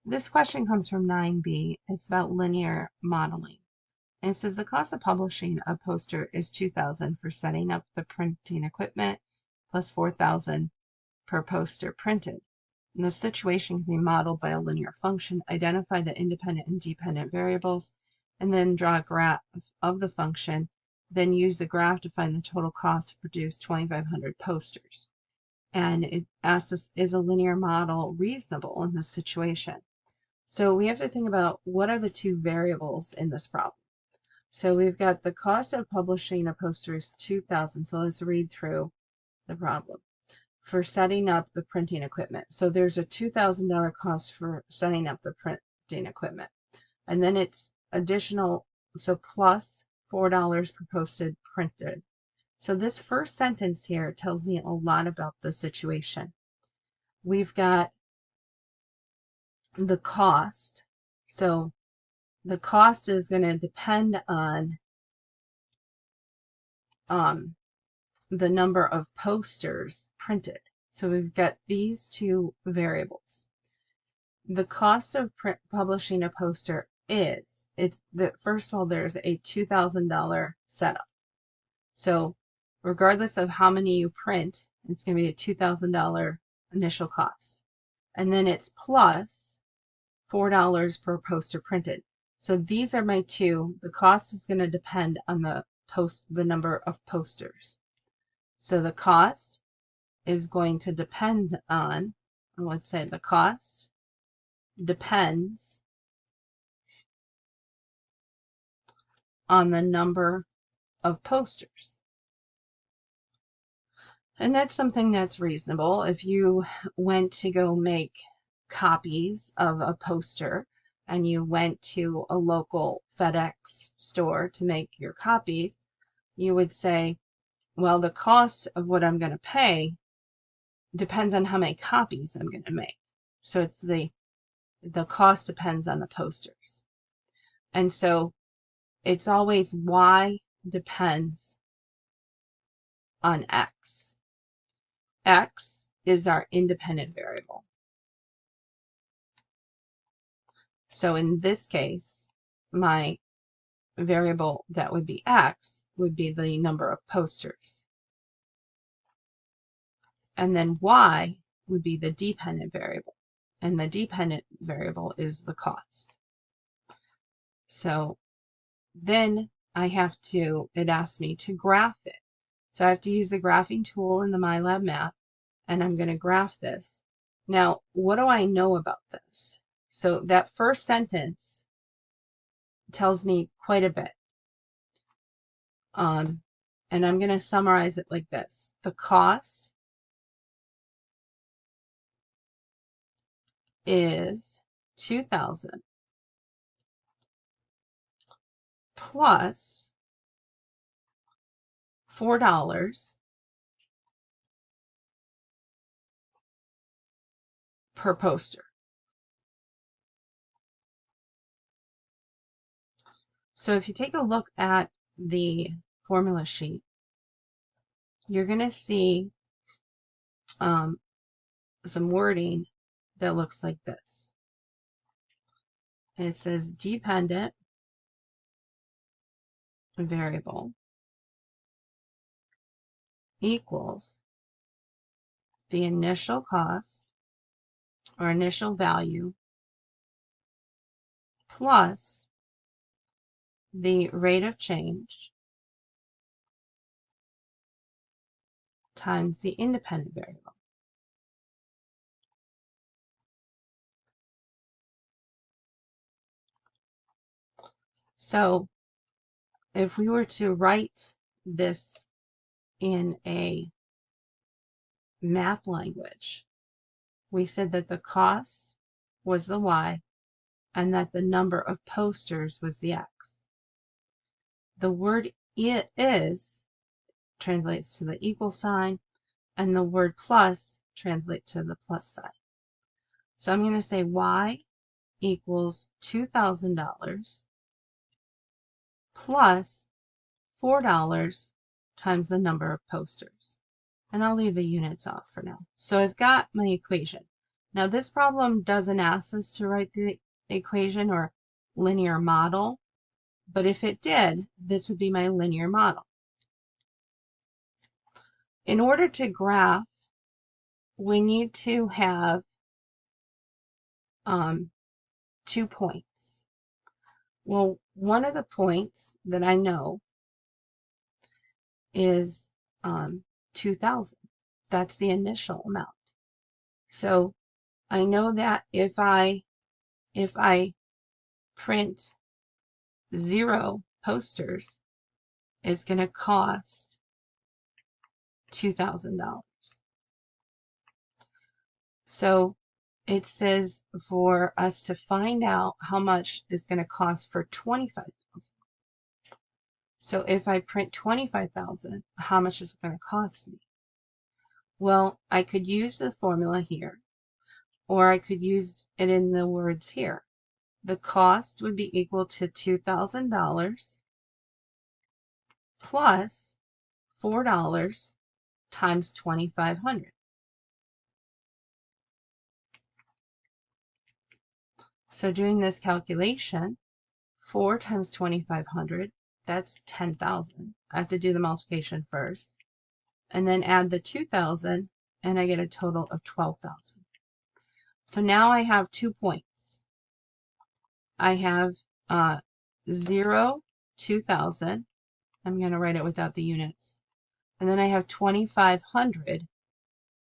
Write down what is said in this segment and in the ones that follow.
This question comes from 9B. It's about linear modeling. And it says the cost of publishing a poster is $2,000 for setting up the printing equipment plus $4,000 per poster printed. And the situation can be modeled by a linear function. Identify the independent and dependent variables, and then draw a graph of the function. Then use the graph to find the total cost to produce 2,500 posters. And it asks us, is a linear model reasonable in this situation? So we have to think about what are the two variables in this problem. So we've got the cost of publishing a poster is $2,000. So let's read through the problem. For setting up the printing equipment. So there's a $2,000 cost for setting up the printing equipment. And then it's additional, so plus $4 per posted printed. So this first sentence here tells me a lot about the situation. We've got the cost. So the cost is going to depend on the number of posters printed. So we've got these two variables. The cost of publishing a poster is, first of all, there's a $2,000 setup. So regardless of how many you print, it's going to be a $2,000 initial cost. And then it's plus $4 per poster printed. So these are my two. The cost is going to depend on the number of posters. So the cost is going to depend on, let's say the cost depends on the number of posters. And that's something that's reasonable. If you went to go make copies of a poster and you went to a local FedEx store to make your copies, you would say, well, the cost of what I'm going to pay depends on how many copies I'm going to make. So it's the cost depends on the posters. And so it's always Y depends on X. X is our independent variable. So in this case, my variable that would be X would be the number of posters. And then Y would be the dependent variable. And the dependent variable is the cost. So then it asks me to graph it. So I have to use the graphing tool in the MyLab Math, and I'm going to graph this. Now, what do I know about this? So that first sentence tells me quite a bit. And I'm going to summarize it like this. The cost is $2,000 plus $4 per poster. So if you take a look at the formula sheet, you're going to see some wording that looks like this. And it says dependent variable equals the initial cost or initial value plus the rate of change times the independent variable. So if we were to write this in a math language, we said that the cost was the Y and that the number of posters was the X. The word is translates to the equal sign, and the word plus translates to the plus sign. So I'm going to say Y equals $2,000 plus $4 times the number of posters. And I'll leave the units off for now. So I've got my equation. Now this problem doesn't ask us to write the equation or linear model, but if it did, this would be my linear model. In order to graph, we need to have 2 points. Well, one of the points that I know is 2,000. That's the initial amount. So I know that if I print 0 posters, it's going to cost $2,000. So it says for us to find out how much it's going to cost for 25,000. So if I print 25,000, how much is it going to cost me? Well, I could use the formula here, or I could use it in the words here. The cost would be equal to $2,000 plus $4 times 2,500. So doing this calculation, 4 times 2,500, that's 10,000. I have to do the multiplication first, and then add the 2,000, and I get a total of 12,000. So now I have 2 points. I have 0, 2,000. I'm going to write it without the units. And then I have 2,500,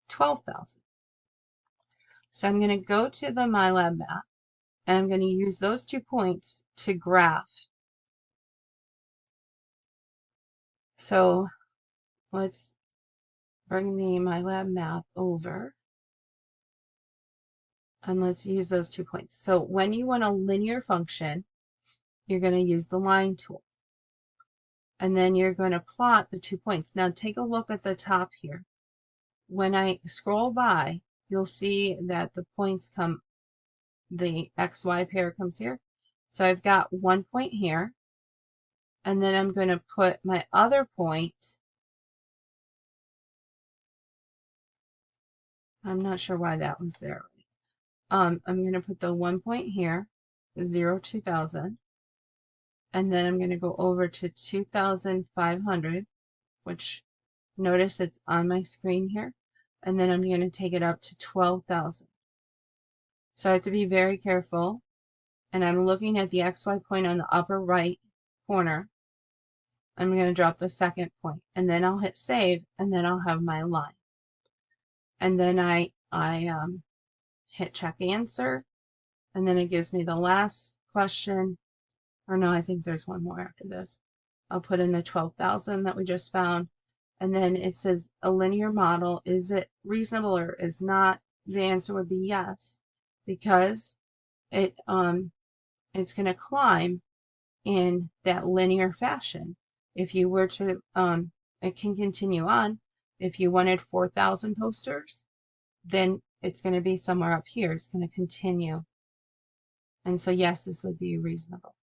12,000. So I'm going to go to the MyLab map, and I'm going to use those 2 points to graph. So let's bring the MyLab map over, and let's use those 2 points. So when you want a linear function, you're going to use the line tool. And then you're going to plot the 2 points. Now take a look at the top here. When I scroll by, you'll see that the points come, the XY pair comes here. So I've got 1 point here, and then I'm going to put my other point. I'm not sure why that was there. I'm going to put the 1 point here, 0, 2,000, and then I'm going to go over to 2,500, which notice it's on my screen here, and then I'm going to take it up to 12,000. So I have to be very careful, and I'm looking at the XY point on the upper right corner. I'm going to drop the second point, and then I'll hit save, and then I'll have my line. And then I hit check answer, and then it gives me the last question. Or no, I think there's one more after this. I'll put in the 12,000 that we just found, and then it says a linear model, is it reasonable or is not? The answer would be yes, because it's going to climb in that linear fashion. If you were to, it can continue on. If you wanted 4,000 posters, then it's going to be somewhere up here. It's going to continue. And so yes, this would be reasonable.